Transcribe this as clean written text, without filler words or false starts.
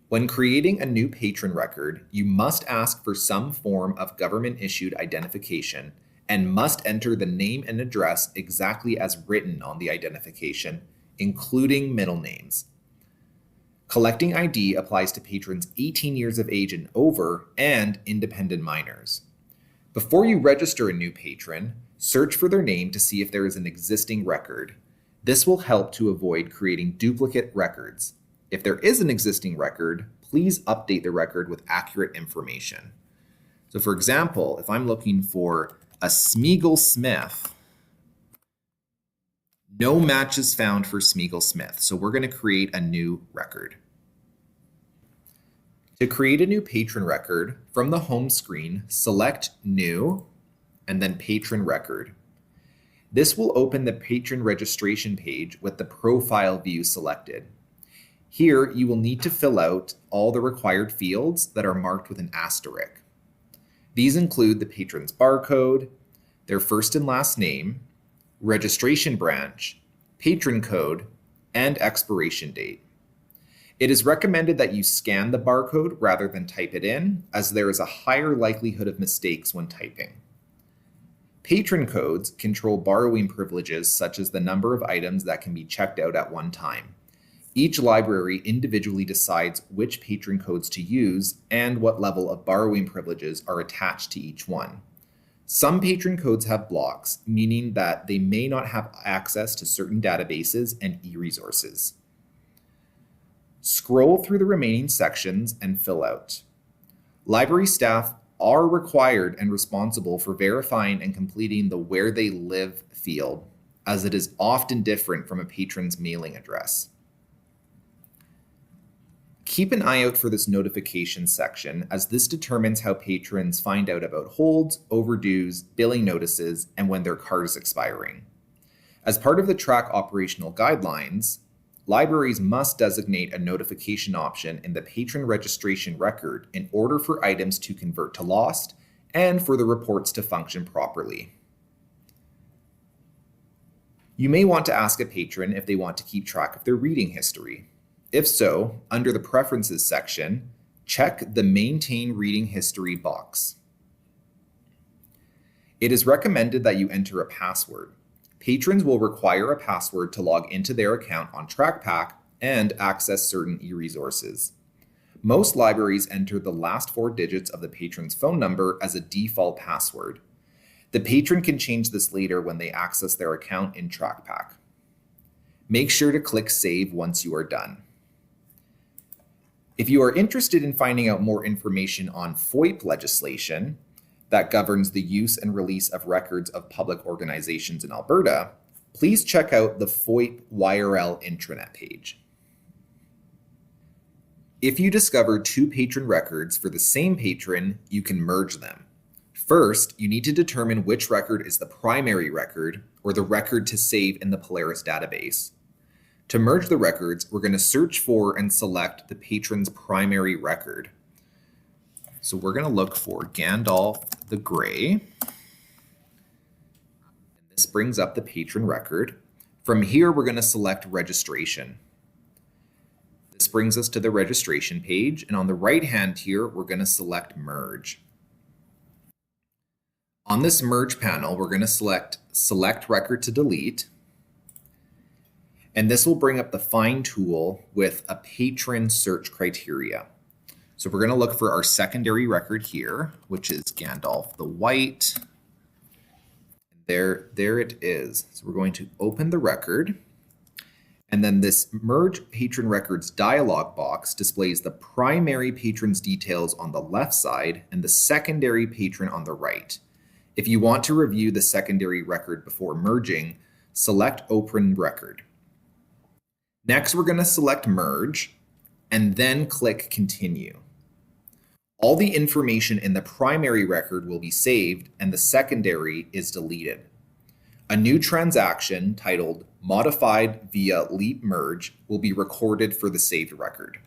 When creating a new patron record, you must ask for some form of government-issued identification and must enter the name and address exactly as written on the identification, including middle names. Collecting ID applies to patrons 18 years of age and over and independent minors. Before you register a new patron, search for their name to see if there is an existing record. This will help to avoid creating duplicate records. If there is an existing record, please update the record with accurate information. So for example, if I'm looking for a Smeagol Smith, no matches found for Smeagol Smith, so we're going to create a new record. To create a new patron record, from the home screen, select New, and then Patron Record. This will open the patron registration page with the profile view selected. Here, you will need to fill out all the required fields that are marked with an asterisk. These include the patron's barcode, their first and last name, registration branch, patron code, and expiration date. It is recommended that you scan the barcode rather than type it in, as there is a higher likelihood of mistakes when typing. Patron codes control borrowing privileges such as the number of items that can be checked out at one time. Each library individually decides which patron codes to use and what level of borrowing privileges are attached to each one. Some patron codes have blocks, meaning that they may not have access to certain databases and e-resources. Scroll through the remaining sections and fill out. Library staff are required and responsible for verifying and completing the where they live field, as it is often different from a patron's mailing address. Keep an eye out for this notification section, as this determines how patrons find out about holds, overdues, billing notices, and when their card is expiring. As part of the track operational guidelines, libraries must designate a notification option in the patron registration record in order for items to convert to lost and for the reports to function properly. You may want to ask a patron if they want to keep track of their reading history. If so, under the Preferences section, check the Maintain Reading History box. It is recommended that you enter a password. Patrons will require a password to log into their account on TrackPack and access certain e-resources. Most libraries enter the last 4 digits of the patron's phone number as a default password. The patron can change this later when they access their account in TrackPack. Make sure to click Save once you are done. If you are interested in finding out more information on FOIP legislation that governs the use and release of records of public organizations in Alberta, please check out the FOIP YRL intranet page. If you discover 2 patron records for the same patron, you can merge them. First, you need to determine which record is the primary record or the record to save in the Polaris database. To merge the records, we're going to search for and select the patron's primary record. So we're going to look for Gandalf the Grey. This brings up the patron record. From here, we're going to select registration. This brings us to the registration page, and on the right hand here, we're going to select merge. On this merge panel, we're going to select record to delete. And this will bring up the Find tool with a patron search criteria. So we're going to look for our secondary record here, which is Gandalf the White. There it is. So we're going to open the record. And then this Merge Patron Records dialog box displays the primary patron's details on the left side and the secondary patron on the right. If you want to review the secondary record before merging, select Open Record. Next, we're going to select Merge and then click Continue. All the information in the primary record will be saved and the secondary is deleted. A new transaction titled Modified via Leap Merge will be recorded for the saved record.